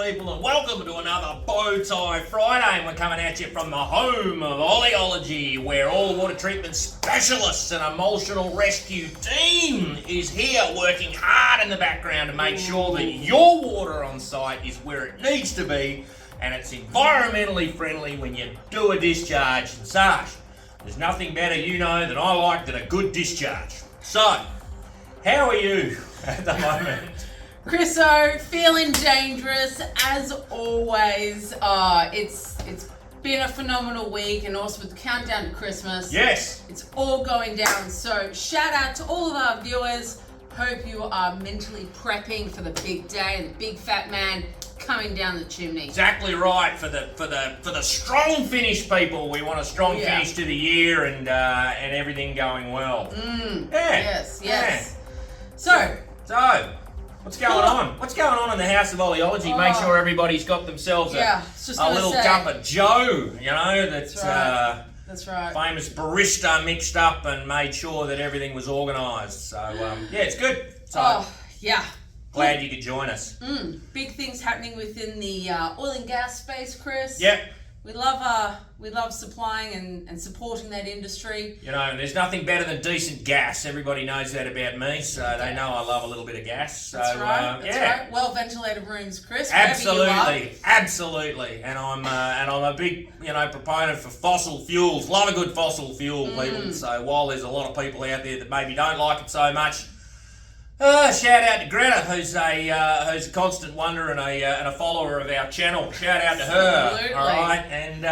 people, and welcome to another Bowtie Friday. And we're coming at you from the home of OLEOLOGY, where all water treatment specialists and emulsional rescue team is here working hard in the background to make sure that your water on site is where it needs to be and it's environmentally friendly when you do a discharge. And Sash, there's nothing better, than I like than a good discharge. So, how are you at the moment? Chriso, feeling dangerous as always. It's been a phenomenal week, and also with the countdown to Christmas. Yes. It's all going down. So shout out to all of our viewers. Hope you are mentally prepping for the big day and the big fat man coming down the chimney. Exactly right. For the strong finish, people. We want a strong finish to the year and everything going well. Yes. Yeah. So. What's going on? What's going on in the house of OLEOLOGY? Make sure everybody's got themselves a little cup of Joe, that's right. Famous barista mixed up and made sure that everything was organised. So, it's good. So, glad you could join us. Big things happening within the oil and gas space, Chris. Yep. We love supplying and supporting that industry. There's nothing better than decent gas. Everybody knows that about me, so they know I love a little bit of gas. So, that's right. Well ventilated rooms, Chris. Absolutely. And I'm a big proponent for fossil fuels. Love a good fossil fuel, people. So while there's a lot of people out there that maybe don't like it so much. Shout out to Greta, who's a constant wonder and a follower of our channel. Shout out to her. Absolutely. All right, and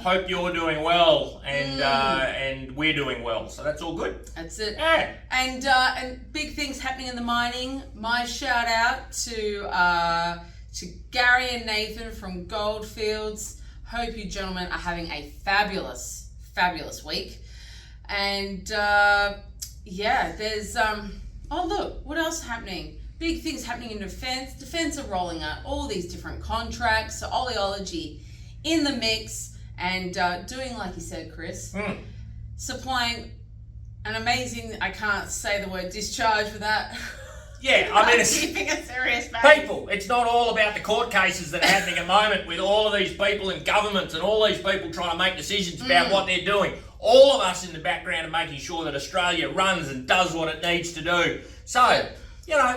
hope you're doing well, and we're doing well. So that's all good. That's it. Yeah. And big things happening in the mining. My shout out to Gary and Nathan from Goldfields. Hope you gentlemen are having a fabulous week. And there's oh look, what else is happening? Big things happening in defense. Defense are rolling out all these different contracts. So OLEOLOGY in the mix and doing, like you said, Chris, supplying an amazing, I can't say the word discharge without it's keeping a serious base. people. It's not all about the court cases that are happening at the moment with all of these people in government and all these people trying to make decisions about what they're doing. All of us in the background are making sure that Australia runs and does what it needs to do. So,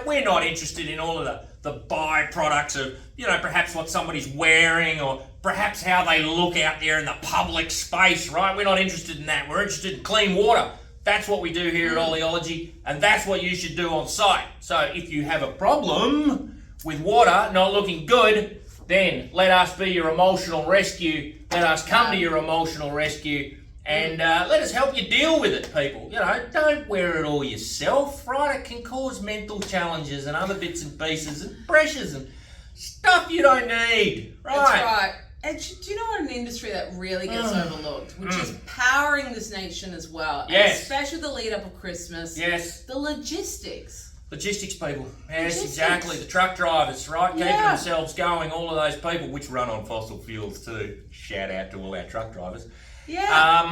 we're not interested in all of the byproducts of, perhaps what somebody's wearing or perhaps how they look out there in the public space, right? We're not interested in that. We're interested in clean water. That's what we do here at OLEOLOGY, and that's what you should do on site. So if you have a problem with water not looking good, then let us be your emotional rescue. Let us come to your emotional rescue. And let us help you deal with it, people. Don't wear it all yourself, right? It can cause mental challenges and other bits and pieces and pressures and stuff you don't need, right? That's right. And do you know what an industry that really gets overlooked? Which is powering this nation as well. Yes. And especially the lead up of Christmas. Yes. The logistics. Logistics people. Yes, exactly. The truck drivers, right? Keeping themselves going. All of those people, which run on fossil fuels too. Shout out to all our truck drivers. Yeah.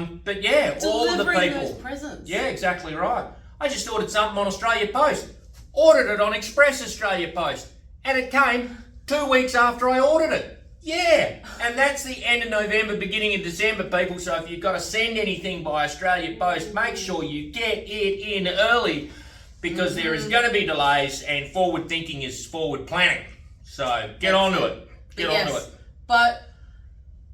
All of the people. Those presents. Yeah, exactly right. I just ordered something on Australia Post. Ordered it on Express Australia Post. And it came 2 weeks after I ordered it. Yeah. And that's the end of November, beginning of December, people. So if you've got to send anything by Australia Post, make sure you get it in early because there is going to be delays and forward thinking is forward planning. So get onto it. Get onto it. But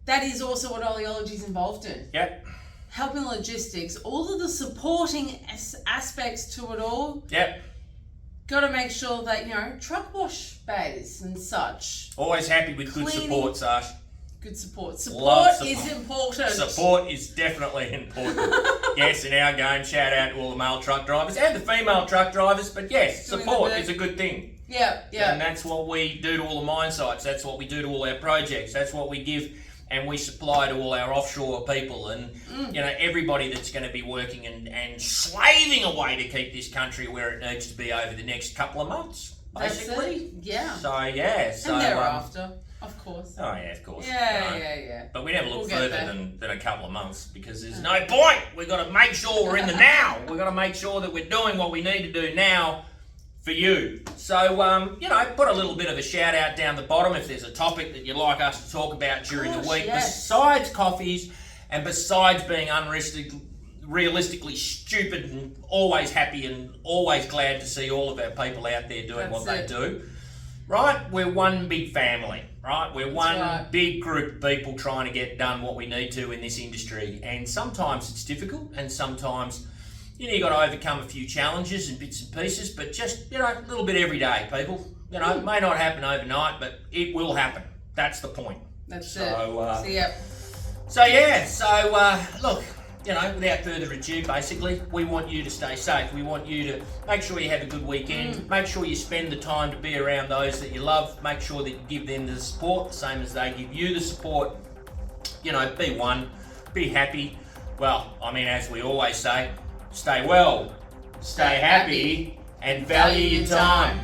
that is also what OLEOLOGY is involved in. Yep. Helping logistics, all of the supporting aspects to it all. Yep. Got to make sure that, truck wash bays and such. Always happy with good support, Sash. Good support. Support is important. Support is definitely important. Yes, in our game, shout out to all the male truck drivers and the female truck drivers, but yes, support is a good thing. Yeah. And that's what we do to all the mine sites. That's what we do to all our projects. That's what we give and we supply to all our offshore people and everybody that's going to be working and slaving away to keep this country where it needs to be over the next couple of months, basically. Yeah. So and thereafter, of course. Oh yeah, of course. Yeah. But we never look further than a couple of months because there's no point. We've got to make sure we're in the now. We've got to make sure that we're doing what we need to do now for you. So, put a little bit of a shout out down the bottom if there's a topic that you'd like us to talk about during the week. Yes. Besides coffees and besides being realistically stupid and always happy and always glad to see all of our people out there doing what they do. Right? We're one big family, right? We're one big group of people trying to get done what we need to in this industry. And sometimes it's difficult and sometimes you got to overcome a few challenges and bits and pieces, but just, a little bit every day, people. It may not happen overnight, but it will happen. That's the point. That's it. Look, without further ado, basically, we want you to stay safe. We want you to make sure you have a good weekend. Make sure you spend the time to be around those that you love. Make sure that you give them the support, the same as they give you the support. Be one, be happy. Well, as we always say, stay well, stay happy, and value your time.